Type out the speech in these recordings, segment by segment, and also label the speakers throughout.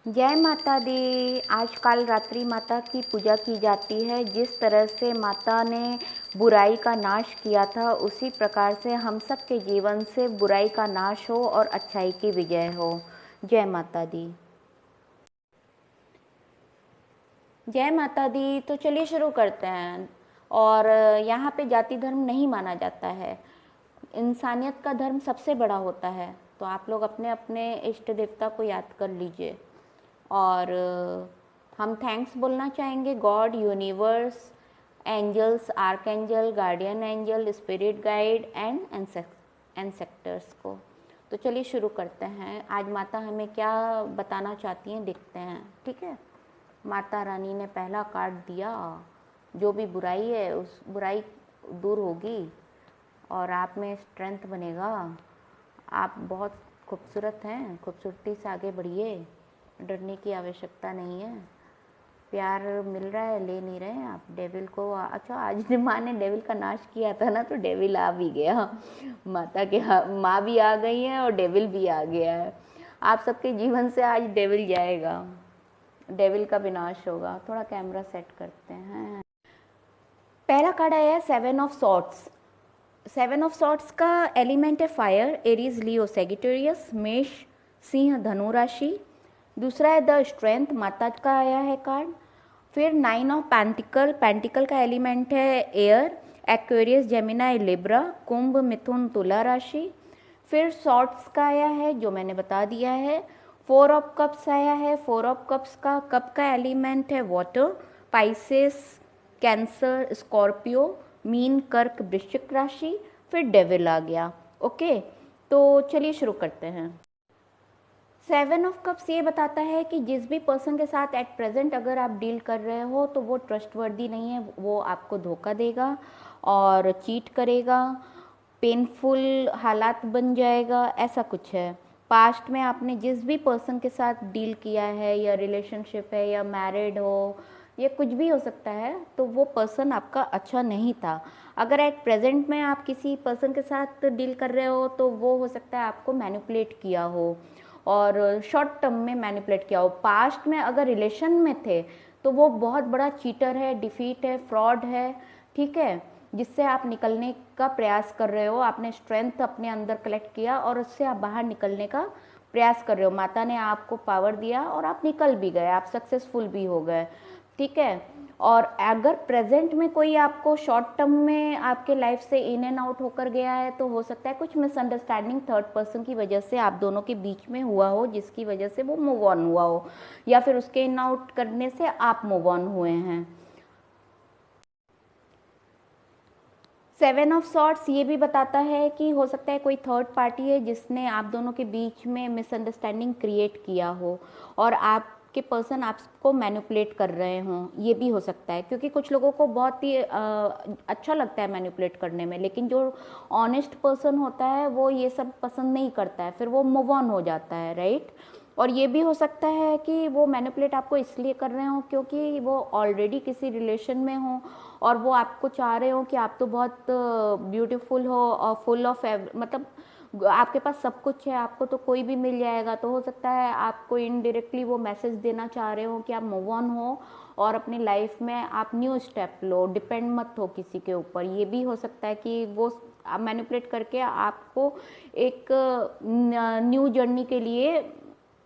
Speaker 1: जय माता दी। आज काल रात्रि माता की पूजा की जाती है। जिस तरह से माता ने बुराई का नाश किया था, उसी प्रकार से हम सब के जीवन से बुराई का नाश हो और अच्छाई की विजय हो। जय माता दी। जय माता दी। तो चलिए शुरू करते हैं। और यहाँ पे जाति धर्म नहीं माना जाता है, इंसानियत का धर्म सबसे बड़ा होता है। तो आप लोग अपने अपने इष्ट देवता को याद कर लीजिए। और हम थैंक्स बोलना चाहेंगे God, universe, angels, archangel, guardian angel, spirit guide and ancestors को। तो चलिए शुरू करते हैं। आज माता हमें क्या बताना चाहती हैं, देखते हैं। ठीक है। माता रानी ने पहला कार्ड दिया। जो भी बुराई है उस बुराई दूर होगी और आप में स्ट्रेंथ बनेगा। आप बहुत खूबसूरत हैं, खूबसूरती से आगे बढ़िए, डरने की आवश्यकता नहीं है। प्यार मिल रहा है, ले नहीं रहे हैं आप डेविल को। अच्छा, आज माँ ने डेविल का नाश किया था ना, तो डेविल आ भी गया। माता के माँ भी आ गई है और डेविल भी आ गया है। आप सबके जीवन से आज डेविल जाएगा, डेविल का विनाश होगा। थोड़ा कैमरा सेट करते हैं। पहला कार्ड आया है 7 ऑफ सॉर्ड्स। 7 ऑफ सॉर्ड्स का एलिमेंट है फायर, एरीज, लियो, सेजिटेरियस, मेष, सिंह, धनु राशि। दूसरा है द स्ट्रेंथ, माता का आया है कार्ड। फिर 9 ऑफ पेंटिकल, पेंटिकल का एलिमेंट है एयर, एक्वेरियस, जेमिनाई, लिब्रा, कुंभ, मिथुन, तुला राशि। फिर सॉर्ड्स का आया है जो मैंने बता दिया है। 4 ऑफ कप्स आया है। 4 ऑफ कप्स का कप का एलिमेंट है water, Pisces, cancer, Scorpio, mean, कर्क, वृश्चिक राशि। फिर डेविल आ गया। ओके, तो चलिए शुरू करते हैं। 7 ऑफ कप्स ये बताता है कि जिस भी पर्सन के साथ एट प्रेजेंट अगर आप डील कर रहे हो तो वो ट्रस्टवर्दी नहीं है, वो आपको धोखा देगा और चीट करेगा, पेनफुल हालात बन जाएगा, ऐसा कुछ है। पास्ट में आपने जिस भी पर्सन के साथ डील किया है, या रिलेशनशिप है, या मैरिड हो, या कुछ भी हो सकता है, तो वो पर्सन आपका अच्छा नहीं था। अगर एट प्रेजेंट में आप किसी पर्सन के साथ डील कर रहे हो तो वो हो सकता है आपको मैनिपुलेट किया हो, और शॉर्ट टर्म में मैनिपुलेट किया हो। पास्ट में अगर रिलेशन में थे तो वो बहुत बड़ा चीटर है, डिफीट है, फ्रॉड है। ठीक है, जिससे आप निकलने का प्रयास कर रहे हो। आपने स्ट्रेंथ अपने अंदर कलेक्ट किया और उससे आप बाहर निकलने का प्रयास कर रहे हो। माता ने आपको पावर दिया और आप निकल भी गए, आप सक्सेसफुल भी हो गए। ठीक है। और अगर प्रेजेंट में कोई आपको शॉर्ट टर्म में आपके लाइफ से इन एंड आउट होकर गया है, तो हो सकता है कुछ मिसअंडरस्टैंडिंग थर्ड पर्सन की वजह से आप दोनों के बीच में हुआ हो, जिसकी वजह से वो मूव ऑन हुआ हो, या फिर उसके इन आउट करने से आप मूव ऑन हुए हैं। 7 ऑफ सॉर्ट्स ये भी बताता है कि हो सकता है कोई थर्ड पार्टी है जिसने आप दोनों के बीच में मिसअंडरस्टैंडिंग क्रिएट किया हो और आपके पर्सन आपको मैनिपुलेट कर रहे हों। ये भी हो सकता है, क्योंकि कुछ लोगों को बहुत ही अच्छा लगता है मैनिपुलेट करने में, लेकिन जो ऑनेस्ट पर्सन होता है वो ये सब पसंद नहीं करता है, फिर वो मूव ऑन हो जाता है, राइट। और ये भी हो सकता है कि वो मैनिपुलेट आपको इसलिए कर रहे हो क्योंकि वो ऑलरेडी किसी रिलेशन में हो और वो आपको चाह रहे हो कि आप तो बहुत ब्यूटीफुल हो और फुल ऑफ मतलब आपके पास सब कुछ है, आपको तो कोई भी मिल जाएगा। तो हो सकता है आपको इनडायरेक्टली वो मैसेज देना चाह रहे हो कि आप मूव ऑन हो और अपनी लाइफ में आप न्यू स्टेप लो, डिपेंड मत हो किसी के ऊपर। ये भी हो सकता है कि वो मैनिपुलेट करके आपको एक न्यू जर्नी के लिए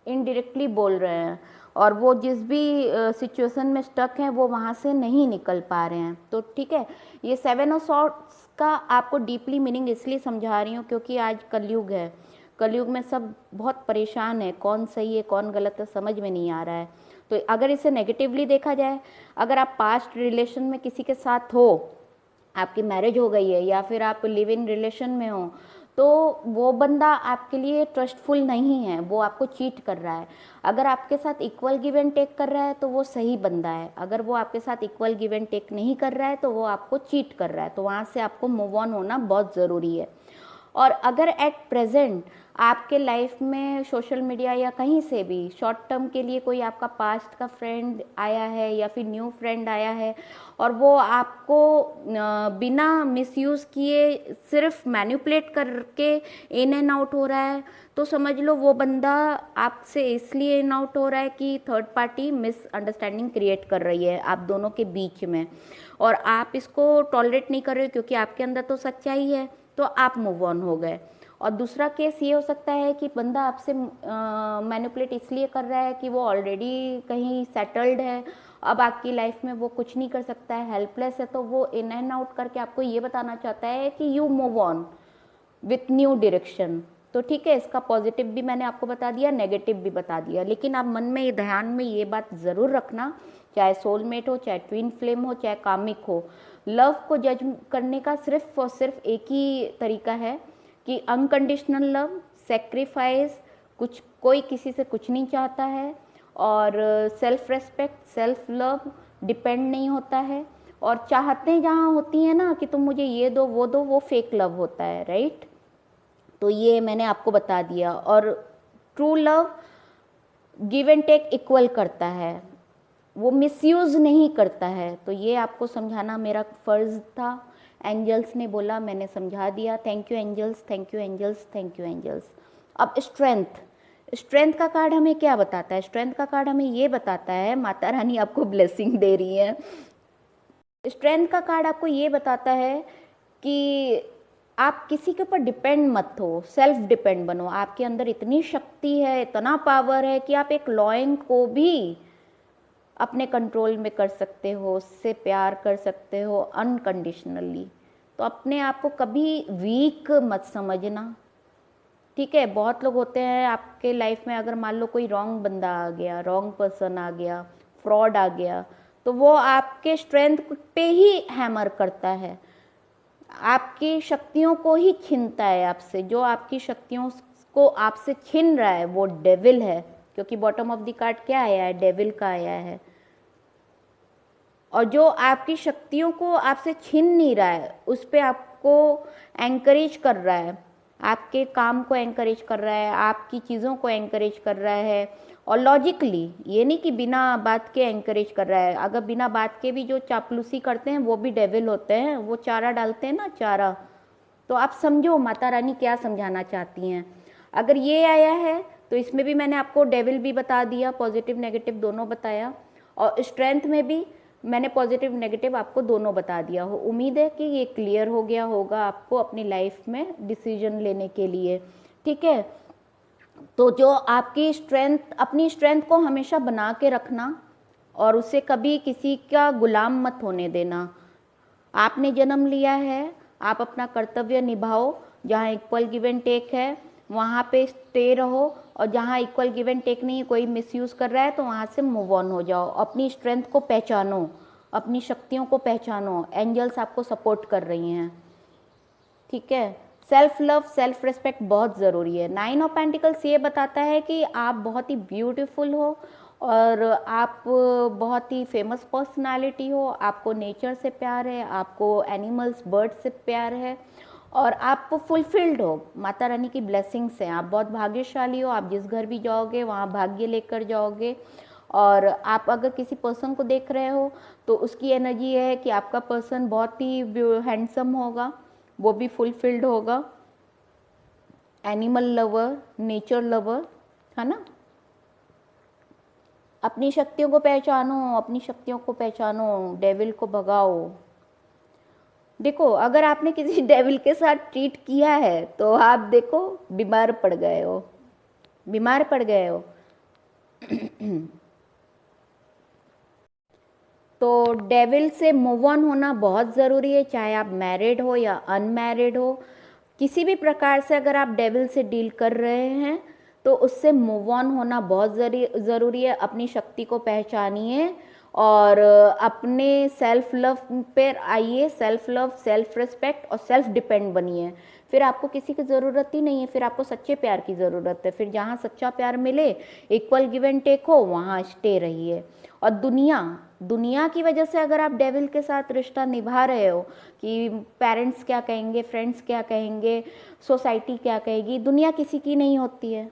Speaker 1: इनडायरेक्टली बोल रहे हैं, और वो जिस भी सिचुएशन में स्टक हैं वो वहाँ से नहीं निकल पा रहे हैं। तो ठीक है, ये 7 ऑफ सॉर्ट्स का आपको डीपली मीनिंग इसलिए समझा रही हूँ क्योंकि आज कलयुग है। कलयुग में सब बहुत परेशान है, कौन सही है कौन गलत है समझ में नहीं आ रहा है। तो अगर इसे नेगेटिवली देखा जाए, अगर आप पास्ट रिलेशन में किसी के साथ हो, आपकी मैरिज हो गई है, या फिर आप लिव इन रिलेशन में हो, तो वो बंदा आपके लिए ट्रस्टफुल नहीं है, वो आपको चीट कर रहा है। अगर आपके साथ इक्वल गिव एंड टेक कर रहा है तो वो सही बंदा है। अगर वो आपके साथ इक्वल गिव एंड टेक नहीं कर रहा है तो वो आपको चीट कर रहा है। तो वहाँ से आपको मूव ऑन होना बहुत ज़रूरी है। और अगर एट प्रेजेंट आपके लाइफ में सोशल मीडिया या कहीं से भी शॉर्ट टर्म के लिए कोई आपका पास्ट का फ्रेंड आया है या फिर न्यू फ्रेंड आया है और वो आपको बिना मिसयूज़ किए सिर्फ मैनिपुलेट करके इन एंड आउट हो रहा है, तो समझ लो वो बंदा आपसे इसलिए इन आउट हो रहा है कि थर्ड पार्टी मिसअंडरस्टैंडिंग क्रिएट कर रही है आप दोनों के बीच में, और आप इसको टॉलरेट नहीं कर रहे हो क्योंकि आपके अंदर तो सच्चाई है, तो आप मूव ऑन हो गए। और दूसरा केस ये हो सकता है कि बंदा आपसे मैनिपुलेट इसलिए कर रहा है कि वो ऑलरेडी कहीं सेटल्ड है, अब आपकी लाइफ में वो कुछ नहीं कर सकता है, हेल्पलेस है, तो वो इन एंड आउट करके आपको ये बताना चाहता है कि you move on with new direction. तो ठीक है, इसका पॉजिटिव भी मैंने आपको बता दिया, नेगेटिव भी बता दिया, लेकिन आप मन में ध्यान में ये बात ज़रूर रखना, चाहे सोलमेट हो, चाहे ट्विन फ्लेम हो, चाहे कामिक हो, लव को जज करने का सिर्फ और सिर्फ एक ही तरीका है कि अनकंडीशनल लव, सेक्रीफाइस, कुछ कोई किसी से कुछ नहीं चाहता है, और self respect, self love depend नहीं होता है, और चाहते जहाँ होती हैं ना कि तुम मुझे ये दो वो दो, वो फेक लव होता है, राइट। तो ये मैंने आपको बता दिया। और true love give and take equal करता है, वो मिसयूज़ नहीं करता है, तो ये आपको समझाना मेरा फ़र्ज़ था। एंजल्स ने बोला, मैंने समझा दिया। Thank you angels, thank you angels, thank you angels. अब स्ट्रेंथ का कार्ड हमें क्या बताता है? स्ट्रेंथ का कार्ड हमें ये बताता है, माता रानी आपको ब्लेसिंग दे रही है। स्ट्रेंथ का कार्ड आपको ये बताता है कि आप किसी के ऊपर डिपेंड मत हो, सेल्फ डिपेंड बनो। आपके अंदर इतनी शक्ति है, इतना पावर है कि आप एक लॉयन को भी अपने कंट्रोल में कर सकते हो, उससे प्यार कर सकते हो अनकंडीशनली। तो अपने आप को कभी वीक मत समझना, ठीक है। बहुत लोग होते हैं आपके लाइफ में, अगर मान लो कोई रॉन्ग बंदा आ गया, रॉन्ग पर्सन आ गया, फ्रॉड आ गया, तो वो आपके स्ट्रेंथ पे ही हैमर करता है, आपकी शक्तियों को ही छीनता है आपसे। जो आपकी शक्तियों को आपसे छीन रहा है वो डेविल है, क्योंकि बॉटम ऑफ द कार्ड क्या आया है? डेविल का आया है। और जो आपकी शक्तियों को आपसे छीन नहीं रहा है, उस पर आपको एंकरेज कर रहा है, आपके काम को एंकरेज कर रहा है, आपकी चीज़ों को एंकरेज कर रहा है, और लॉजिकली, ये नहीं कि बिना बात के एंकरेज कर रहा है। अगर बिना बात के भी जो चापलूसी करते हैं वो भी डेविल होते हैं, वो चारा डालते हैं ना, चारा। तो आप समझो माता रानी क्या समझाना चाहती हैं। अगर ये आया है तो इसमें भी मैंने आपको डेविल भी बता दिया, पॉजिटिव नेगेटिव दोनों बताया, और स्ट्रेंथ में भी मैंने पॉजिटिव नेगेटिव आपको दोनों बता दिया हो। उम्मीद है कि ये क्लियर हो गया होगा आपको अपनी लाइफ में डिसीजन लेने के लिए, ठीक है। तो जो आपकी स्ट्रेंथ, अपनी स्ट्रेंथ को हमेशा बना के रखना, और उसे कभी किसी का गुलाम मत होने देना। आपने जन्म लिया है, आप अपना कर्तव्य निभाओ, जहाँ इक्वल गिव एंड टेक है वहाँ पे स्टे रहो, और जहाँ इक्वल गिव एंड टेक नहीं, कोई मिसयूज़ कर रहा है तो वहाँ से मूव ऑन हो जाओ। अपनी स्ट्रेंथ को पहचानो, अपनी शक्तियों को पहचानो, एंजल्स आपको सपोर्ट कर रही हैं, ठीक है। सेल्फ लव, सेल्फ रिस्पेक्ट बहुत ज़रूरी है। 9 ऑफ पेंटिकल्स ये बताता है कि आप बहुत ही ब्यूटीफुल हो, और आप बहुत ही फेमस पर्सनालिटी हो, आपको नेचर से प्यार है, आपको एनिमल्स, बर्ड्स से प्यार है, और आप फुलफिल्ड हो। माता रानी की ब्लेसिंग्स हैं, आप बहुत भाग्यशाली हो। आप जिस घर भी जाओगे वहाँ भाग्य लेकर जाओगे। और आप अगर किसी पर्सन को देख रहे हो तो उसकी एनर्जी है कि आपका पर्सन बहुत ही हैंडसम होगा, वो भी फुलफिल्ड होगा, एनिमल लवर, नेचर लवर, है ना। अपनी शक्तियों को पहचानो, अपनी शक्तियों को पहचानो, डेविल को भगाओ। देखो, अगर आपने किसी डेविल के साथ ट्रीट किया है तो आप देखो बीमार पड़ गए हो, बीमार पड़ गए हो। तो डेविल से मूव ऑन होना बहुत ज़रूरी है, चाहे आप मैरिड हो या अनमैरिड हो। किसी भी प्रकार से अगर आप डेविल से डील कर रहे हैं तो उससे मूव ऑन होना बहुत ज़रूरी है। अपनी शक्ति को पहचानिए और अपने सेल्फ लव पर आइए, सेल्फ लव, सेल्फ रिस्पेक्ट और सेल्फ डिपेंड बनिए। फिर आपको किसी की ज़रूरत ही नहीं है, फिर आपको सच्चे प्यार की ज़रूरत है। फिर जहाँ सच्चा प्यार मिले, इक्वल गिव एंड टेक हो, वहाँ स्टे रहिए। और दुनिया की वजह से अगर आप डेविल के साथ रिश्ता निभा रहे हो कि पेरेंट्स क्या कहेंगे, फ्रेंड्स क्या कहेंगे, सोसाइटी क्या कहेगी, दुनिया किसी की नहीं होती है।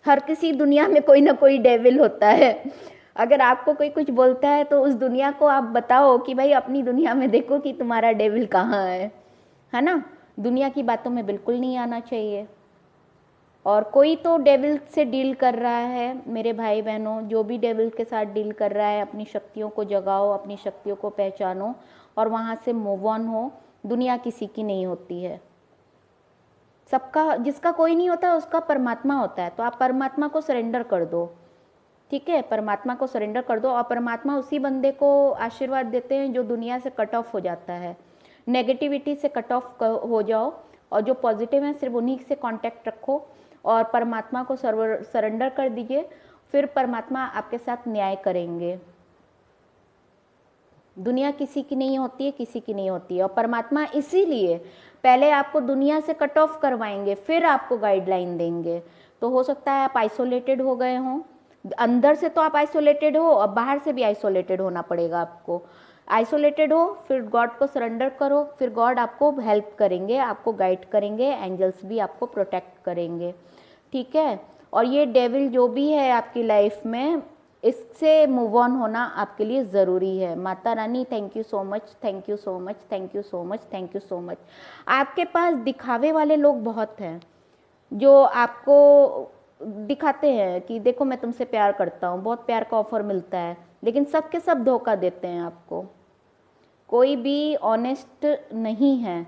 Speaker 1: हर किसी दुनिया में कोई ना कोई डेविल होता है। अगर आपको कोई कुछ बोलता है तो उस दुनिया को आप बताओ कि भाई अपनी दुनिया में देखो कि तुम्हारा डेविल कहाँ है ना। दुनिया की बातों में बिल्कुल नहीं आना चाहिए। और कोई तो डेविल से डील कर रहा है, मेरे भाई बहनों, जो भी डेविल के साथ डील कर रहा है, अपनी शक्तियों को जगाओ, अपनी शक्तियों को पहचानो और वहाँ से मूव ऑन हो। दुनिया किसी की नहीं होती है, सबका, जिसका कोई नहीं होता उसका परमात्मा होता है। तो आप परमात्मा को सरेंडर कर दो, ठीक है, परमात्मा को सरेंडर कर दो। और परमात्मा उसी बंदे को आशीर्वाद देते हैं जो दुनिया से कट ऑफ हो जाता है। नेगेटिविटी से कट ऑफ हो जाओ और जो पॉजिटिव है सिर्फ उन्हीं से कांटेक्ट रखो और परमात्मा को सरेंडर कर दीजिए। फिर परमात्मा आपके साथ न्याय करेंगे। दुनिया किसी की नहीं होती है, किसी की नहीं होती है। और परमात्मा इसीलिए पहले आपको दुनिया से कट ऑफ करवाएंगे, फिर आपको गाइडलाइन देंगे। तो हो सकता है आप आइसोलेटेड हो गए हों, अंदर से तो आप आइसोलेटेड हो और बाहर से भी आइसोलेटेड होना पड़ेगा आपको। आइसोलेटेड हो, फिर गॉड को सरेंडर करो, फिर गॉड आपको हेल्प करेंगे, आपको गाइड करेंगे, एंजल्स भी आपको प्रोटेक्ट करेंगे, ठीक है। और ये डेविल जो भी है आपकी लाइफ में, इससे मूव ऑन होना आपके लिए ज़रूरी है। Mata Rani thank you so much, thank you so much, thank you so much, thank you so much. आपके पास दिखावे वाले लोग बहुत हैं जो आपको दिखाते हैं कि देखो मैं तुमसे प्यार करता हूँ, बहुत प्यार का ऑफर मिलता है, लेकिन सब के सब धोखा देते हैं आपको। कोई भी ऑनेस्ट नहीं है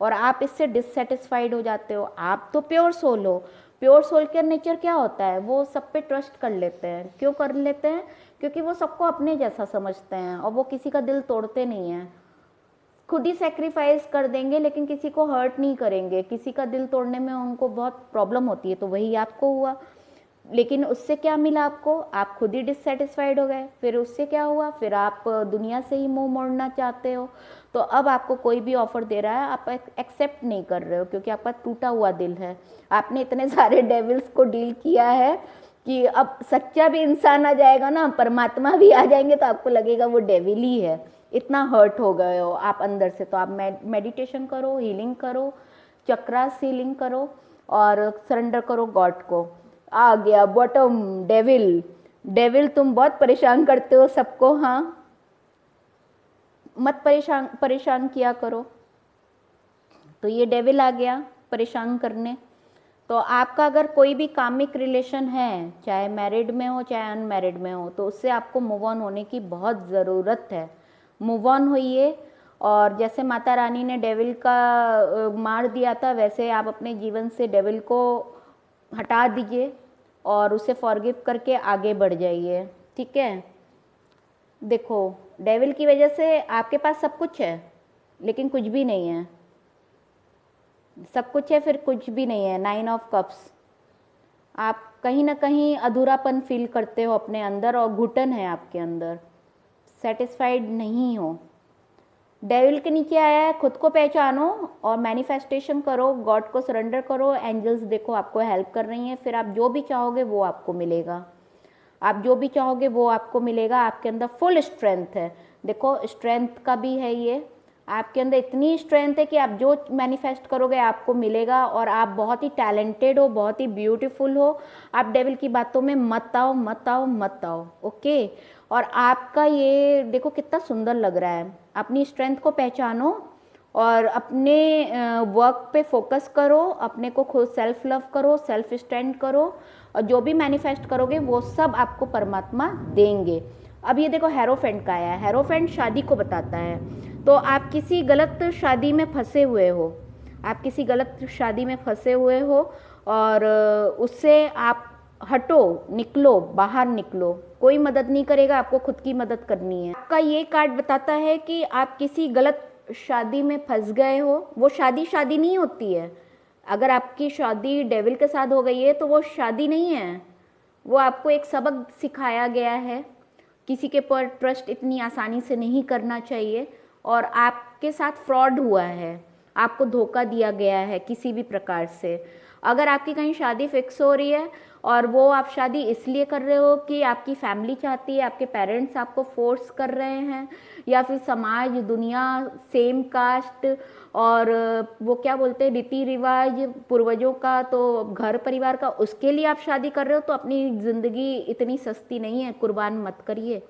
Speaker 1: और आप इससे डिससेटिस्फाइड हो जाते हो। आप तो प्योर सोल हो। प्योर सोल का नेचर क्या होता है, वो सब पे ट्रस्ट कर लेते हैं। क्यों कर लेते हैं? क्योंकि वो सबको अपने जैसा समझते हैं और वो किसी का दिल तोड़ते नहीं हैं। खुद ही सेक्रीफाइस कर देंगे लेकिन किसी को हर्ट नहीं करेंगे। किसी का दिल तोड़ने में उनको बहुत प्रॉब्लम होती है, तो वही आपको हुआ। लेकिन उससे क्या मिला आपको? आप खुद ही डिससेटिस्फाइड हो गए। फिर उससे क्या हुआ? फिर आप दुनिया से ही मुंह मोड़ना चाहते हो। तो अब आपको कोई भी ऑफर दे रहा है, आप एक्सेप्ट नहीं कर रहे हो क्योंकि आपका टूटा हुआ दिल है। आपने इतने सारे डेविल्स को डील किया है कि अब सच्चा भी इंसान आ जाएगा ना, परमात्मा भी आ जाएंगे, तो आपको लगेगा वो डेविल ही है। इतना हर्ट हो गए हो आप अंदर से। तो आप मेडिटेशन करो, हीलिंग करो, चक्रास हीलिंग करो और सरेंडर करो गॉड को। आ गया बॉटम डेविल। डेविल तुम बहुत परेशान करते हो सबको, हाँ, मत परेशान किया करो। तो ये डेविल आ गया परेशान करने। तो आपका अगर कोई भी कामिक रिलेशन है, चाहे मैरिड में हो चाहे अनमैरिड में हो, तो उससे आपको मूव ऑन होने की बहुत ज़रूरत है। मूव ऑन होइए। और जैसे माता रानी ने डेविल का मार दिया था, वैसे आप अपने जीवन से डेविल को हटा दीजिए और उसे फॉरगिव करके आगे बढ़ जाइए, ठीक है। देखो, डेविल की वजह से आपके पास सब कुछ है लेकिन कुछ भी नहीं है। सब कुछ है फिर कुछ भी नहीं है। 9 ऑफ कप्स। आप कहीं ना कहीं अधूरापन फील करते हो अपने अंदर और घुटन है आपके अंदर, सेटिस्फाइड नहीं हो। डेविल के नीचे आया है, खुद को पहचानो और मैनिफेस्टेशन करो, गॉड को सरेंडर करो। एंजल्स देखो आपको हेल्प कर रही हैं। फिर आप जो भी चाहोगे वो आपको मिलेगा। आप जो भी चाहोगे वो आपको मिलेगा। आपके अंदर फुल स्ट्रेंथ है। देखो, स्ट्रेंथ का भी है ये। आपके अंदर इतनी स्ट्रेंथ है कि आप जो मैनिफेस्ट करोगे आपको मिलेगा। और आप बहुत ही टैलेंटेड हो, बहुत ही ब्यूटीफुल हो। आप डेविल की बातों में मत आओ, मत आओ, मत आओ, ओके। और आपका ये देखो कितना सुंदर लग रहा है। अपनी स्ट्रेंथ को पहचानो और अपने वर्क पे फोकस करो। अपने को खुद सेल्फ लव करो, सेल्फ स्टैंड करो और जो भी मैनिफेस्ट करोगे वो सब आपको परमात्मा देंगे। अब ये देखो हेरोफेंट का आया है। हेरोफेंट शादी को बताता है। तो आप किसी गलत शादी में फंसे हुए हो, आप किसी गलत शादी में फंसे हुए हो और उससे आप हटो, निकलो, बाहर निकलो। कोई मदद नहीं करेगा, आपको खुद की मदद करनी है। आपका ये कार्ड बताता है कि आप किसी गलत शादी में फंस गए हो। वो शादी नहीं होती है। अगर आपकी शादी डेविल के साथ हो गई है तो वो शादी नहीं है, वो आपको एक सबक सिखाया गया है। किसी के पर ट्रस्ट इतनी आसानी से नहीं करना चाहिए और आपके साथ फ्रॉड हुआ है। आपको धोखा दिया गया है किसी भी प्रकार से। अगर आपकी कहीं शादी फिक्स हो रही है और वो आप शादी इसलिए कर रहे हो कि आपकी फैमिली चाहती है, आपके पेरेंट्स आपको फोर्स कर रहे हैं, या फिर समाज दुनिया सेम कास्ट और वो क्या बोलते हैं रीति रिवाज पूर्वजों का, तो घर परिवार का, उसके लिए आप शादी कर रहे हो, तो अपनी ज़िंदगी इतनी सस्ती नहीं है, कुर्बान मत करिए।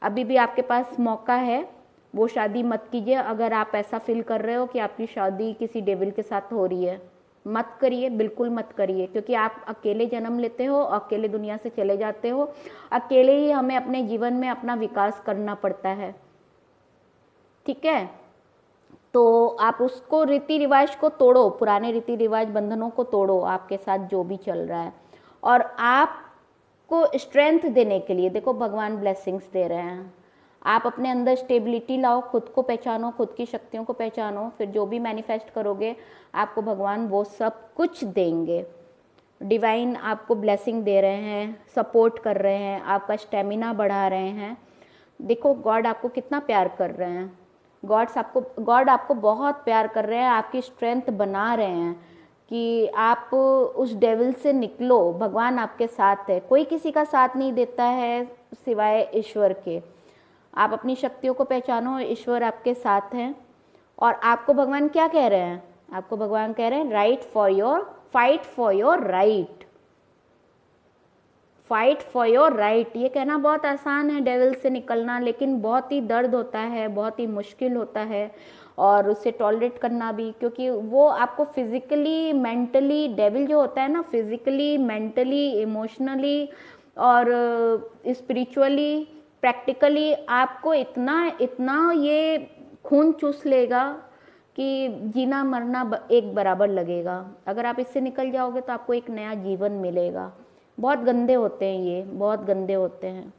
Speaker 1: अभी भी आपके पास मौका है, वो शादी मत कीजिए। अगर आप ऐसा फील कर रहे हो कि आपकी शादी किसी डेविल के साथ हो रही है, मत करिए, बिल्कुल मत करिए, क्योंकि आप अकेले जन्म लेते हो, अकेले दुनिया से चले जाते हो, अकेले ही हमें अपने जीवन में अपना विकास करना पड़ता है, ठीक है। तो आप उसको रीति रिवाज को तोड़ो, पुराने रीति रिवाज बंधनों को तोड़ो, आपके साथ जो भी चल रहा है। और आपको स्ट्रेंथ देने के लिए देखो भगवान ब्लेसिंग्स दे रहे हैं। आप अपने अंदर स्टेबिलिटी लाओ, खुद को पहचानो, खुद की शक्तियों को पहचानो, फिर जो भी मैनिफेस्ट करोगे आपको भगवान वो सब कुछ देंगे। डिवाइन आपको ब्लेसिंग दे रहे हैं, सपोर्ट कर रहे हैं, आपका स्टेमिना बढ़ा रहे हैं। देखो गॉड आपको कितना प्यार कर रहे हैं, गॉड आपको बहुत प्यार कर रहे हैं, आपकी स्ट्रेंथ बना रहे हैं कि आप उस डेविल से निकलो। भगवान आपके साथ है, कोई किसी का साथ नहीं देता है सिवाय ईश्वर के। आप अपनी शक्तियों को पहचानो, ईश्वर आपके साथ हैं। और आपको भगवान क्या कह रहे हैं, आपको भगवान कह रहे हैं fight for your right, fight for your right. ये कहना बहुत आसान है डेविल से निकलना, लेकिन बहुत ही दर्द होता है, बहुत ही मुश्किल होता है, और उसे टॉलरेट करना भी, क्योंकि वो आपको फिजिकली मेंटली, डेविल जो होता है ना, फिजिकली मेंटली इमोशनली और स्पिरिचुअली प्रैक्टिकली आपको इतना ये खून चूस लेगा कि जीना मरना एक बराबर लगेगा। अगर आप इससे निकल जाओगे तो आपको एक नया जीवन मिलेगा। बहुत गंदे होते हैं ये, बहुत गंदे होते हैं।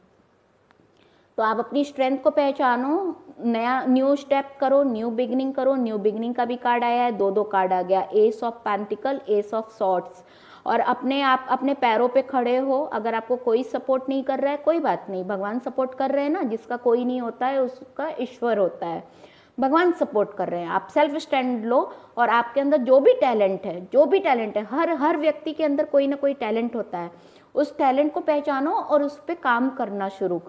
Speaker 1: तो आप अपनी स्ट्रेंथ को पहचानो, नया न्यू स्टेप करो, न्यू बिगनिंग करो। न्यू बिगनिंग का भी कार्ड आया है, दो कार्ड आ गया, S of pentacle, S of swords. और आप अपने पैरों पे खड़े हो। अगर आपको कोई सपोर्ट नहीं कर रहा है, कोई बात नहीं, भगवान सपोर्ट कर रहे हैं ना। जिसका कोई नहीं होता है उसका ईश्वर होता है। भगवान सपोर्ट कर रहे हैं। आप सेल्फ स्टैंड लो, और आपके अंदर जो भी टैलेंट है, हर व्यक्ति के अंदर कोई ना कोई टैलेंट होता है। उस टैलेंट को पहचानो और उस पर काम करना शुरू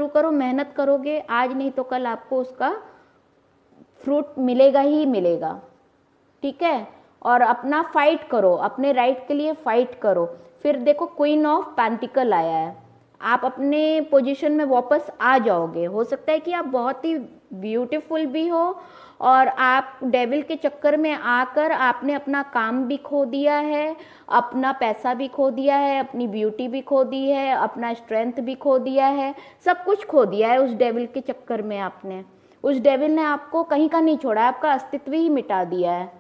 Speaker 1: करो, मेहनत करोगे, आज नहीं तो कल आपको उसका फ्रूट मिलेगा ही मिलेगा, ठीक है। और अपना फाइट करो, अपने राइट के लिए फाइट करो। फिर देखो क्वीन ऑफ पेंटिकल आया है, आप अपने पोजीशन में वापस आ जाओगे। हो सकता है कि आप बहुत ही ब्यूटीफुल भी हो, और आप डेविल के चक्कर में आकर आपने अपना काम भी खो दिया है, अपना पैसा भी खो दिया है, अपनी ब्यूटी भी खो दी है, अपना स्ट्रेंथ भी खो दिया है, सब कुछ खो दिया है उस डेविल के चक्कर में आपने। उस डेविल ने आपको कहीं का नहीं छोड़ा, आपका अस्तित्व ही मिटा दिया है,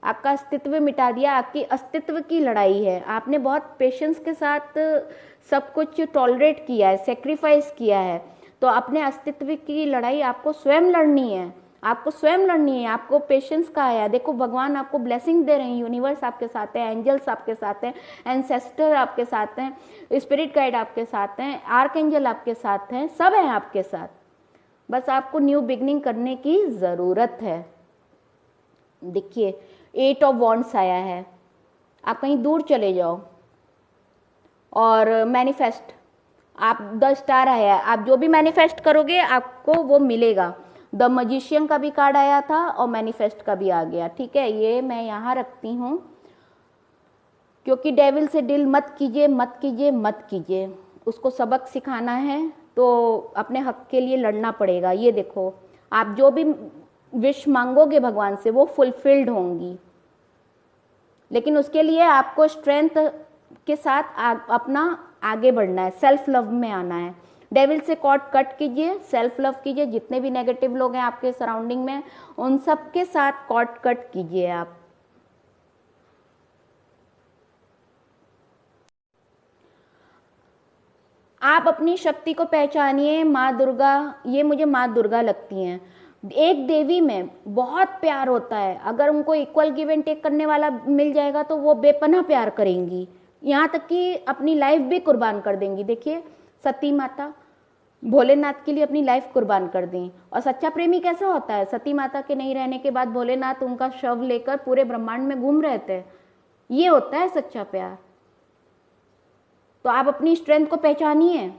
Speaker 1: आपका अस्तित्व मिटा दिया। आपकी अस्तित्व की लड़ाई है। आपने बहुत पेशेंस के साथ सब कुछ टॉलरेट किया है, सेक्रीफाइस किया है। तो अपने अस्तित्व की लड़ाई आपको स्वयं लड़नी है, आपको पेशेंस का आया। देखो भगवान आपको ब्लेसिंग दे रहे हैं, यूनिवर्स आपके साथ है, एंजल्स आपके साथ हैं, एंसेस्टर आपके साथ हैं, स्पिरिट गाइड आपके साथ हैं, आर्क एंजल आपके साथ हैं, सब हैं आपके साथ। बस आपको न्यू बिगनिंग करने की ज़रूरत है। देखिए 8 ऑफ वॉन्ड्स आया है, आप कहीं दूर चले जाओ और मैनिफेस्ट, आप 10 स्टार आया है, आप जो भी मैनिफेस्ट करोगे आपको वो मिलेगा। द मजिशियन का भी कार्ड आया था और मैनिफेस्ट का भी आ गया, ठीक है। ये मैं यहाँ रखती हूँ, क्योंकि डेविल से डील मत कीजिए, उसको सबक सिखाना है तो अपने हक के लिए लड़ना पड़ेगा। ये देखो, आप जो भी विश मांगोगे भगवान से वो फुलफिल्ड होंगी, लेकिन उसके लिए आपको स्ट्रेंथ के साथ अपना आगे बढ़ना है, सेल्फ लव में आना है। डेविल से कॉर्ड कट कीजिए, सेल्फ लव कीजिए। जितने भी नेगेटिव लोग हैं आपके सराउंडिंग में, उन सब के साथ कॉर्ड कट कीजिए। आप अपनी शक्ति को पहचानिए। माँ दुर्गा, ये मुझे माँ दुर्गा लगती हैं। एक देवी में बहुत प्यार होता है, अगर उनको इक्वल गिव एंड टेक करने वाला मिल जाएगा तो वो बेपनाह प्यार करेंगी, यहाँ तक कि अपनी लाइफ भी कुर्बान कर देंगी। देखिए सती माता, भोलेनाथ के लिए अपनी लाइफ कुर्बान कर दी। और सच्चा प्रेमी कैसा होता है? सती माता के नहीं रहने के बाद भोलेनाथ उनका शव लेकर पूरे ब्रह्मांड में घूम रहे थे। ये होता है सच्चा प्यार। तो आप अपनी स्ट्रेंथ को पहचानिए।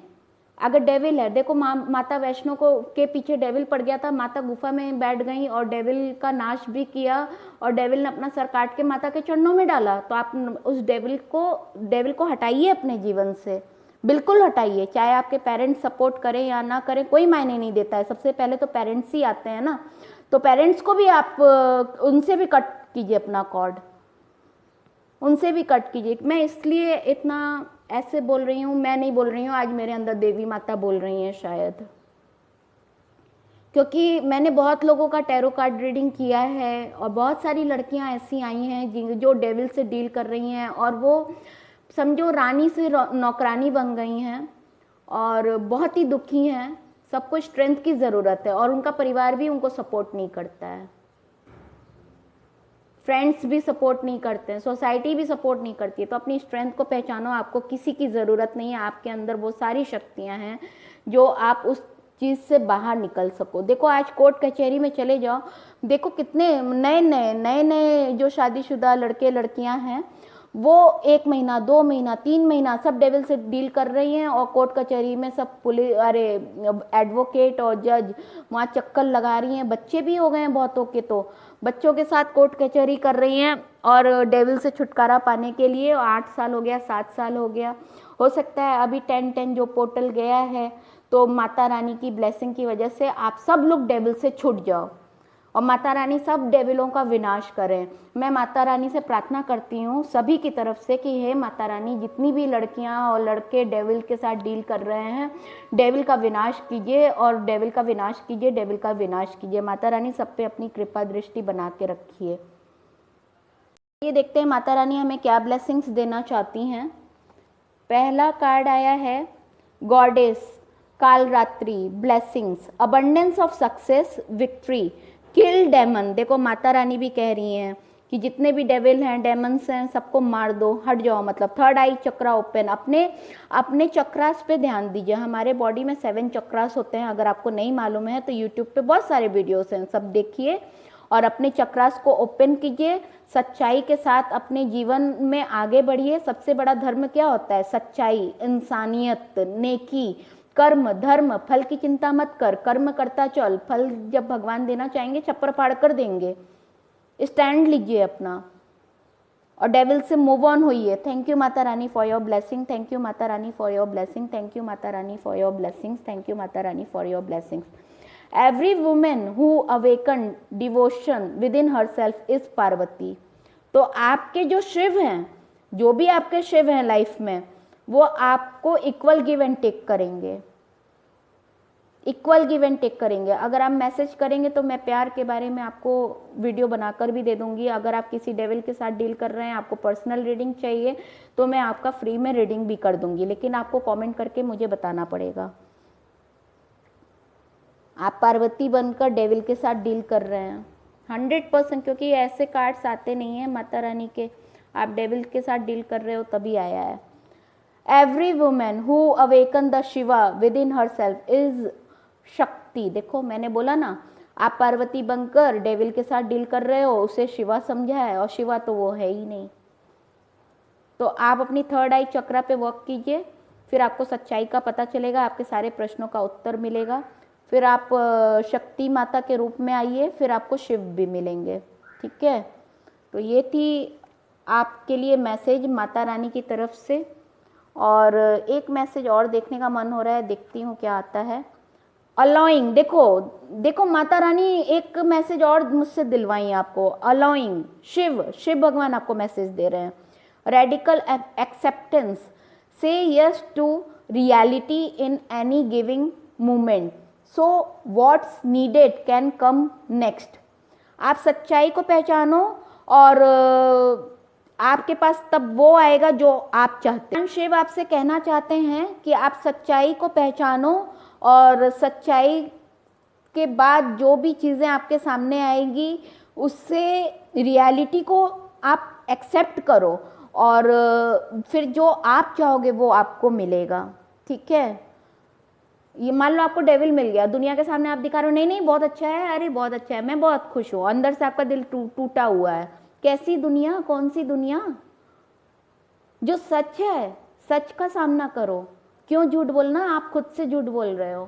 Speaker 1: अगर डेविल है, देखो माता वैष्णो को के पीछे डेविल पड़ गया था, माता गुफा में बैठ गई और डेविल का नाश भी किया, और डेविल ने अपना सर काट के माता के चरणों में डाला। तो आप उस डेविल को हटाइए अपने जीवन से, बिल्कुल हटाइए। चाहे आपके पेरेंट्स सपोर्ट करें या ना करें, कोई मायने नहीं देता है। सबसे पहले तो पेरेंट्स ही आते हैं ना। तो पेरेंट्स को भी आप उनसे भी कट कीजिए अपना कॉर्ड, उनसे भी कट कीजिए। मैं इसलिए इतना ऐसे बोल रही हूँ, मैं नहीं बोल रही हूँ, आज मेरे अंदर देवी माता बोल रही हैं शायद, क्योंकि मैंने बहुत लोगों का टैरो कार्ड रीडिंग किया है और बहुत सारी लड़कियां ऐसी आई हैं जो डेविल से डील कर रही हैं, और वो समझो रानी से नौकरानी बन गई हैं और बहुत ही दुखी हैं। सबको स्ट्रेंथ की ज़रूरत है और उनका परिवार भी उनको सपोर्ट नहीं करता है, फ्रेंड्स भी सपोर्ट नहीं करते हैं, सोसाइटी भी सपोर्ट नहीं करती है। तो अपनी स्ट्रेंथ को पहचानो। आपको किसी की ज़रूरत नहीं है, आपके अंदर वो सारी शक्तियां हैं जो आप उस चीज़ से बाहर निकल सको। देखो आज कोर्ट कचहरी में चले जाओ, देखो कितने नए नए जो शादीशुदा लड़के लड़कियां हैं, वो 1 महीना 2 महीना 3 महीना सब डेविल से डील कर रही हैं, और कोर्ट कचहरी में सब पुलिस एडवोकेट और जज वहाँ चक्कर लगा रही हैं। बच्चे भी हो गए हैं बहुतों के, तो बच्चों के साथ कोर्ट कचहरी कर रही हैं और डेविल से छुटकारा पाने के लिए। 8 साल हो गया, 7 साल हो गया, हो सकता है अभी 10-10 जो पोर्टल गया है, तो माता रानी की ब्लेसिंग की वजह से आप सब लोग डेविल से छूट जाओ और माता रानी सब डेविलों का विनाश करें। मैं माता रानी से प्रार्थना करती हूँ सभी की तरफ से कि हे माता रानी, जितनी भी लड़कियाँ और लड़के डेविल के साथ डील कर रहे हैं, डेविल का विनाश कीजिए और डेविल का विनाश कीजिए, डेविल का विनाश कीजिए। माता रानी सब पे अपनी कृपा दृष्टि बना के रखिए। ये देखते हैं माता रानी हमें क्या ब्लेसिंग्स देना चाहती हैं। पहला कार्ड आया है goddess Kalaratri, blessings, abundance of success, victory, kill demon. देखो माता रानी भी कह रही हैं कि जितने भी डेविल हैं, डेमन्स हैं, सबको मार दो, हट जाओ। मतलब थर्ड आई चक्रा ओपन, अपने चक्रास पे ध्यान दीजिए। हमारे बॉडी में 7 चक्रास होते हैं। अगर आपको नहीं मालूम है तो यूट्यूब पे बहुत सारे वीडियोस हैं, सब देखिए और अपने चक्रास को ओपन कीजिए। सच्चाई के साथ अपने जीवन में आगे बढ़िए। सबसे बड़ा धर्म क्या होता है? सच्चाई, इंसानियत, नेकी, कर्म, धर्म। फल की चिंता मत कर, कर्म करता चल। फल जब भगवान देना चाहेंगे छप्पर फाड़ कर देंगे। स्टैंड लीजिए अपना और डेविल से मूव ऑन होइए। Thank you Mata Rani for your blessing, thank you Mata Rani for your blessing, thank you Mata Rani for your blessings, thank you Mata Rani for your blessings. Every women who awaken devotion within herself is Parvati. तो आपके जो शिव हैं, जो भी आपके शिव हैं life में, वो आपको इक्वल गिव एंड टेक करेंगे, इक्वल गिव एंड टेक करेंगे। अगर आप मैसेज करेंगे तो मैं प्यार के बारे में आपको वीडियो बनाकर भी दे दूंगी। अगर आप किसी डेविल के साथ डील कर रहे हैं, आपको पर्सनल रीडिंग चाहिए, तो मैं आपका फ्री में रीडिंग भी कर दूंगी, लेकिन आपको कमेंट करके मुझे बताना पड़ेगा आप पार्वती बनकर डेविल के साथ डील कर रहे हैं। 100%, क्योंकि ऐसे कार्ड्स आते नहीं हैं माता रानी के। आप डेविल के साथ डील कर रहे हो तभी आया है। Every women who awaken the Shiva with in her self is शक्ति। देखो मैंने बोला ना, आप पार्वती बनकर डेविल के साथ डील कर रहे हो, उसे शिवा समझा है, और शिवा तो वो है ही नहीं। तो आप अपनी थर्ड आई चक्रा पे वर्क कीजिए, फिर आपको सच्चाई का पता चलेगा, आपके सारे प्रश्नों का उत्तर मिलेगा। फिर आप शक्ति माता के रूप में आइए, फिर आपको शिव भी मिलेंगे। ठीक है, तो ये थी आपके लिए मैसेज माता रानी की तरफ से। और एक मैसेज और देखने का मन हो रहा है, देखती हूँ क्या आता है। अलाउइंग, देखो माता रानी एक मैसेज और मुझसे दिलवाई आपको। अलाउइंग, शिव भगवान आपको मैसेज दे रहे हैं। Radical acceptance, say yes to reality in any giving movement, so what's needed can come next. आप सच्चाई को पहचानो और आपके पास तब वो आएगा जो आप चाहते हैं। शिव आपसे कहना चाहते हैं कि आप सच्चाई को पहचानो और सच्चाई के बाद जो भी चीज़ें आपके सामने आएगी उससे रियलिटी को आप एक्सेप्ट करो और फिर जो आप चाहोगे वो आपको मिलेगा। ठीक है, ये मान लो आपको डेविल मिल गया, दुनिया के सामने आप दिखा रहे हो नहीं नहीं बहुत अच्छा है, अरे बहुत अच्छा है, मैं बहुत खुश हूँ, अंदर से आपका दिल टूटा हुआ है। कैसी दुनिया, कौन सी दुनिया? जो सच है, सच का सामना करो। क्यों झूठ बोलना? आप खुद से झूठ बोल रहे हो।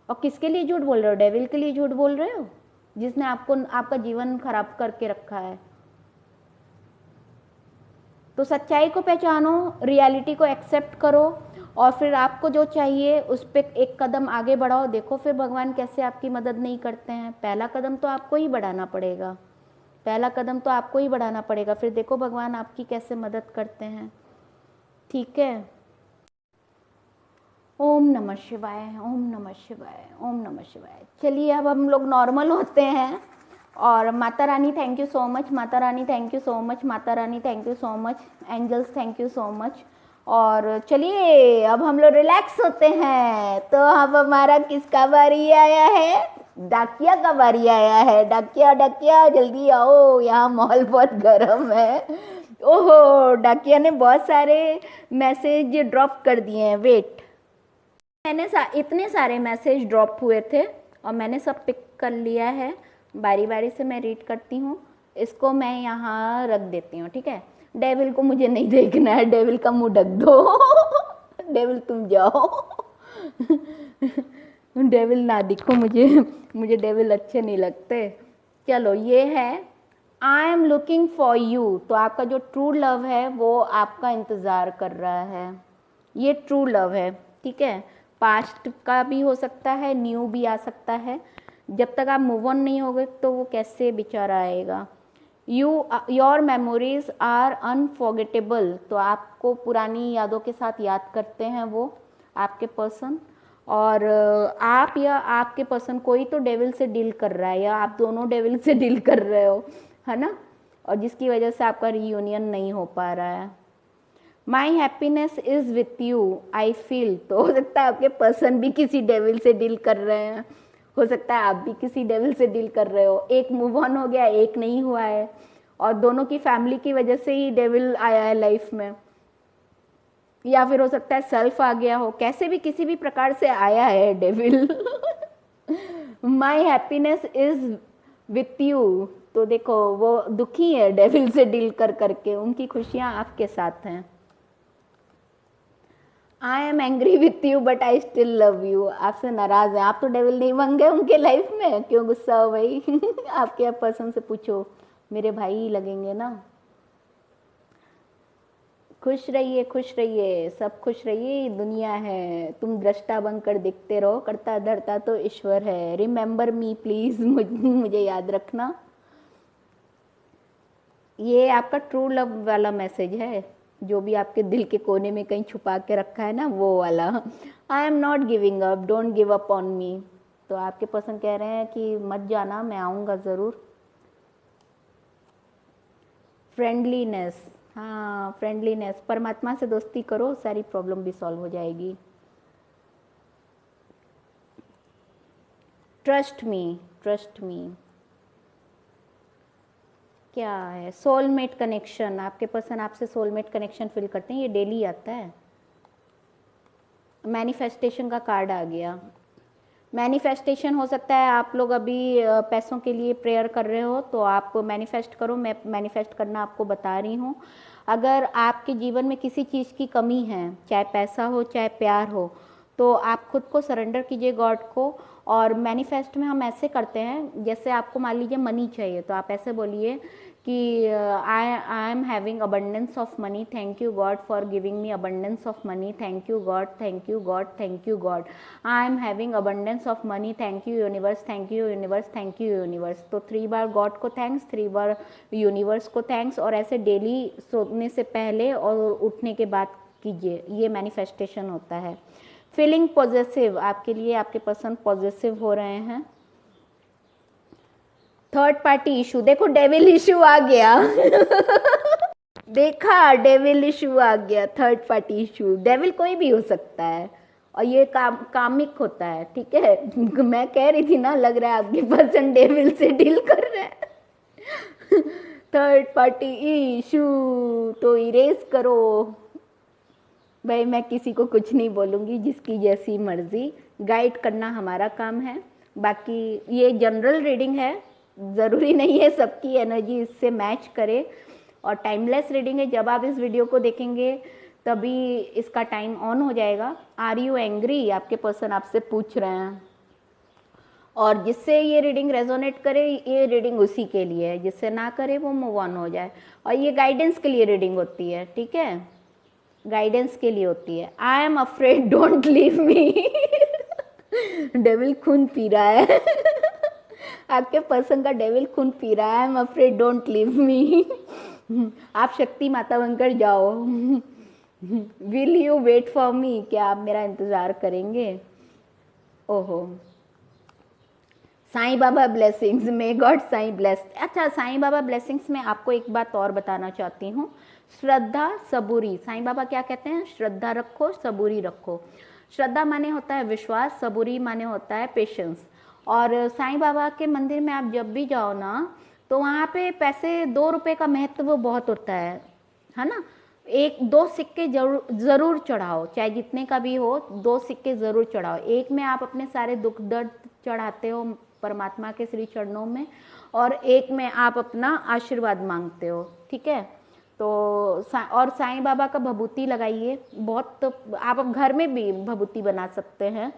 Speaker 1: और किसके लिए झूठ बोल रहे हो? डेविल के लिए झूठ बोल रहे हो, जिसने आपको आपका जीवन खराब करके रखा है। तो सच्चाई को पहचानो, रियलिटी को एक्सेप्ट करो, और फिर आपको जो चाहिए उस पर एक कदम आगे बढ़ाओ। देखो फिर भगवान कैसे आपकी मदद नहीं करते हैं। पहला कदम तो आपको ही बढ़ाना पड़ेगा, पहला कदम तो आपको ही बढ़ाना पड़ेगा, फिर देखो भगवान आपकी कैसे मदद करते हैं। ठीक है। ओम नमः शिवाय, ओम नमः शिवाय, ओम नमः शिवाय। चलिए अब हम लोग नॉर्मल होते हैं। और Mata Rani thank you so much, Mata Rani thank you so much, Mata Rani thank you so much, angels thank you so much. और चलिए अब हम लोग रिलैक्स होते हैं। तो अब हमारा किसका बारी आया है? डाकिया का बारी आया है। डाकिया डाकिया जल्दी आओ, यहाँ माहौल बहुत गर्म है। ओहो, डाकिया ने बहुत सारे मैसेज ड्रॉप कर दिए हैं। वेट, मैंने इतने सारे मैसेज ड्रॉप हुए थे और मैंने सब पिक कर लिया है। बारी बारी से मैं रीड करती हूँ। इसको मैं यहाँ रख देती हूँ, ठीक है। डेविल को मुझे नहीं देखना है, डेविल का मुंह ढक दो। डेविल तुम जाओ। डेविल ना दिखो मुझे, मुझे डेविल अच्छे नहीं लगते। चलो ये है, I am looking for you. तो आपका जो ट्रू लव है वो आपका इंतज़ार कर रहा है। ये ट्रू लव है, ठीक है। पास्ट का भी हो सकता है, न्यू भी आ सकता है। जब तक आप मूव ऑन नहीं होगे तो वो कैसे बेचारा आएगा। Your memories are unforgettable. तो आपको पुरानी यादों के साथ याद करते हैं वो आपके पर्सन। और आप या आपके पर्सन, कोई तो डेविल से डील कर रहा है या आप दोनों डेविल से डील कर रहे हो, है ना। और जिसकी वजह से आपका रीयूनियन नहीं हो पा रहा है। My happiness is with you I feel. तो हो सकता है आपके पर्सन भी किसी डेविल से डील कर रहे हैं, हो सकता है आप भी किसी डेविल से डील कर रहे हो। एक मूव ऑन हो गया, एक नहीं हुआ है, और दोनों की फैमिली की वजह से ही डेविल आया है लाइफ में। या फिर हो सकता है सेल्फ आ गया हो, कैसे भी किसी भी प्रकार से आया है devil. My happiness is with you. तो देखो वो दुखी है डेविल से डील कर करके, उनकी खुशियां आपके साथ हैं। I am angry with you but I still love you. आपसे नाराज हैं, आप तो डेविल नहीं बन गए उनके लाइफ में, क्यों गुस्सा हो भाई? आपके पर्सन से पूछो, मेरे भाई ही लगेंगे ना। खुश रहिए, खुश रहिए, सब खुश रहिए, दुनिया है, तुम दृष्टा बनकर देखते रहो, करता धरता तो ईश्वर है। रिमेंबर मी प्लीज, मुझे याद रखना। ये आपका ट्रू लव वाला मैसेज है, जो भी आपके दिल के कोने में कहीं छुपा के रखा है ना, वो वाला। I am not giving up, don't give up on me. तो आपके पर्सन कह रहे हैं कि मत जाना, मैं आऊँगा ज़रूर। फ्रेंडलीनेस, हाँ फ्रेंडलीनेस, परमात्मा से दोस्ती करो, सारी प्रॉब्लम भी सॉल्व हो जाएगी। Trust me, trust me. क्या है? Soulmate connection. आपके पर्सन आपसे सोलमेट कनेक्शन फील करते हैं, ये डेली आता है। मैनिफेस्टेशन का कार्ड आ गया। मैनिफेस्टेशन हो सकता है आप लोग अभी पैसों के लिए प्रेयर कर रहे हो, तो आप मैनिफेस्ट करो। मैं मैनिफेस्ट करना आपको बता रही हूँ। अगर आपके जीवन में किसी चीज़ की कमी है, चाहे पैसा हो चाहे प्यार हो, तो आप खुद को सरेंडर कीजिए गॉड को। और मैनिफेस्ट में हम ऐसे करते हैं, जैसे आपको मान लीजिए मनी चाहिए, तो आप ऐसे बोलिए कि I am having abundance of money, thank you God for giving me abundance of money, thank you God, thank you God, thank you God. I am having abundance of money, thank you universe, thank you universe, thank you universe. तो 3 बार God को thanks, 3 बार universe को thanks, और ऐसे daily सोने से पहले और उठने के बाद कीजिए। ये मैनिफेस्टेशन होता है। फीलिंग पॉजिटिव, आपके लिए आपके पर्सन पॉजिटिव हो रहे हैं। थर्ड पार्टी इशू, देखो डेविल इशू आ गया। देखा, डेविल इशू आ गया, थर्ड पार्टी इशू। डेविल कोई भी हो सकता है, और ये कामिक होता है, ठीक है। मैं कह रही थी ना, लग रहा है आपके पर्सन डेविल से डील कर रहे हैं। थर्ड पार्टी इशू तो इरेज करो। भाई मैं किसी को कुछ नहीं बोलूँगी, जिसकी जैसी मर्जी, गाइड करना हमारा काम है। बाकी ये जनरल रीडिंग है, ज़रूरी नहीं है सबकी एनर्जी इससे मैच करे, और टाइमलेस रीडिंग है। जब आप इस वीडियो को देखेंगे तभी इसका टाइम ऑन हो जाएगा। आर यू एंग्री, आपके पर्सन आपसे पूछ रहे हैं। और जिससे ये रीडिंग रेजोनेट करे, ये रीडिंग उसी के लिए है, जिससे ना करे वो मूव ऑन हो जाए। और ये गाइडेंस के लिए रीडिंग होती है, ठीक है, गाइडेंस के लिए होती है। I am afraid, don't leave me. Devil खून पी रहा है। आपके पर्सन का डेविल खून पी रहा है। I am afraid, don't leave me. आप शक्ति माता बनकर जाओ। Will you wait for me, क्या आप मेरा इंतजार करेंगे? ओहो, Sai Baba blessings, may God Sai bless. अच्छा, साईं बाबा ब्लेसिंग्स में आपको एक बात और बताना चाहती हूँ। श्रद्धा सबूरी, साईं बाबा क्या कहते हैं? श्रद्धा रखो, सबूरी रखो। श्रद्धा माने होता है विश्वास, सबूरी माने होता है पेशेंस। और साईं बाबा के मंदिर में आप जब भी जाओ ना, तो वहाँ पे पैसे 2 रुपये का महत्व बहुत होता है ना। 1-2 सिक्के जरूर चढ़ाओ, चाहे जितने का भी हो, 2 सिक्के जरूर चढ़ाओ। एक में आप अपने सारे दुख दर्द चढ़ाते हो परमात्मा के श्री चरणों में, और एक में आप अपना आशीर्वाद मांगते हो, ठीक है। तो और साईं बाबा का भभूति लगाइए, बहुत। तो आप अब घर में भी भभूति बना सकते हैं।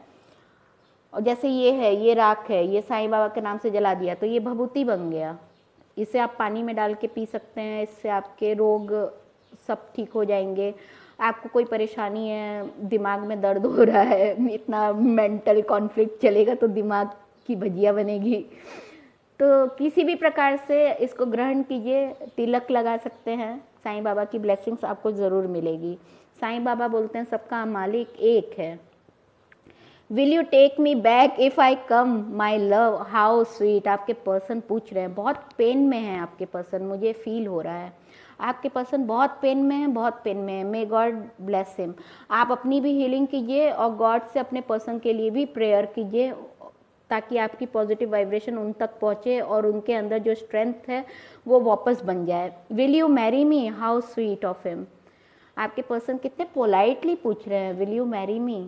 Speaker 1: और जैसे ये है, ये राख है, ये साईं बाबा के नाम से जला दिया तो ये भभूति बन गया। इसे आप पानी में डाल के पी सकते हैं, इससे आपके रोग सब ठीक हो जाएंगे। आपको कोई परेशानी है, दिमाग में दर्द हो रहा है, इतना मेंटल कॉन्फ्लिक्ट चलेगा तो दिमाग की भजिया बनेगी। तो किसी भी प्रकार से इसको ग्रहण कीजिए, तिलक लगा सकते हैं। साईं बाबा की ब्लेसिंग्स आपको ज़रूर मिलेगी। साईं बाबा बोलते हैं सबका मालिक एक है। Will you take me back if I come my love, how sweet. आपके पर्सन पूछ रहे हैं, बहुत पेन में है आपके पर्सन, मुझे फील हो रहा है आपके पर्सन बहुत पेन में है, बहुत पेन में है। May God bless him. आप अपनी भी हीलिंग कीजिए और गॉड से अपने पर्सन के लिए भी प्रेयर कीजिए, ताकि आपकी पॉजिटिव वाइब्रेशन उन तक पहुँचे और उनके अंदर जो स्ट्रेंथ है वो वापस बन जाए। Will you marry me, how sweet of him. आपके पर्सन कितने पोलाइटली पूछ रहे हैं, विल यू मैरी मी।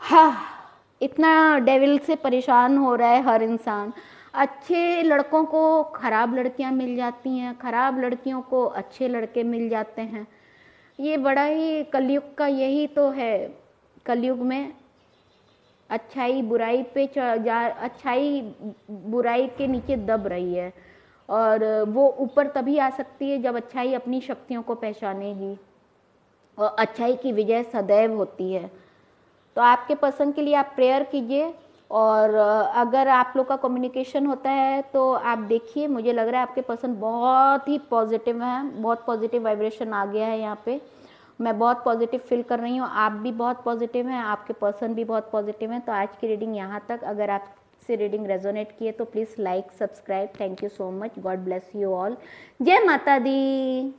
Speaker 1: हाँ, इतना डेविल से परेशान हो रहा है हर इंसान। अच्छे लड़कों को खराब लड़कियां मिल जाती हैं, खराब लड़कियों को अच्छे लड़के मिल जाते हैं। ये बड़ा ही कलयुग का यही तो है। कलयुग में अच्छाई बुराई पे अच्छाई बुराई के नीचे दब रही है, और वो ऊपर तभी आ सकती है जब अच्छाई अपनी शक्तियों को पहचानेगी, और अच्छाई की विजय सदैव होती है। तो आपके पर्सन के लिए आप प्रेयर कीजिए। और अगर आप लोग का कम्युनिकेशन होता है तो आप देखिए, मुझे लग रहा है आपके पर्सन बहुत ही पॉजिटिव हैं, बहुत पॉजिटिव वाइब्रेशन आ गया है यहाँ पे। मैं बहुत पॉजिटिव फील कर रही हूँ, आप भी बहुत पॉजिटिव हैं, आपके पर्सन भी बहुत पॉजिटिव हैं। तो आज की रीडिंग यहाँ तक। अगर आपसे रीडिंग रेजोनेट किए तो please like, subscribe. Thank you so much. God bless you all. जय माता दी।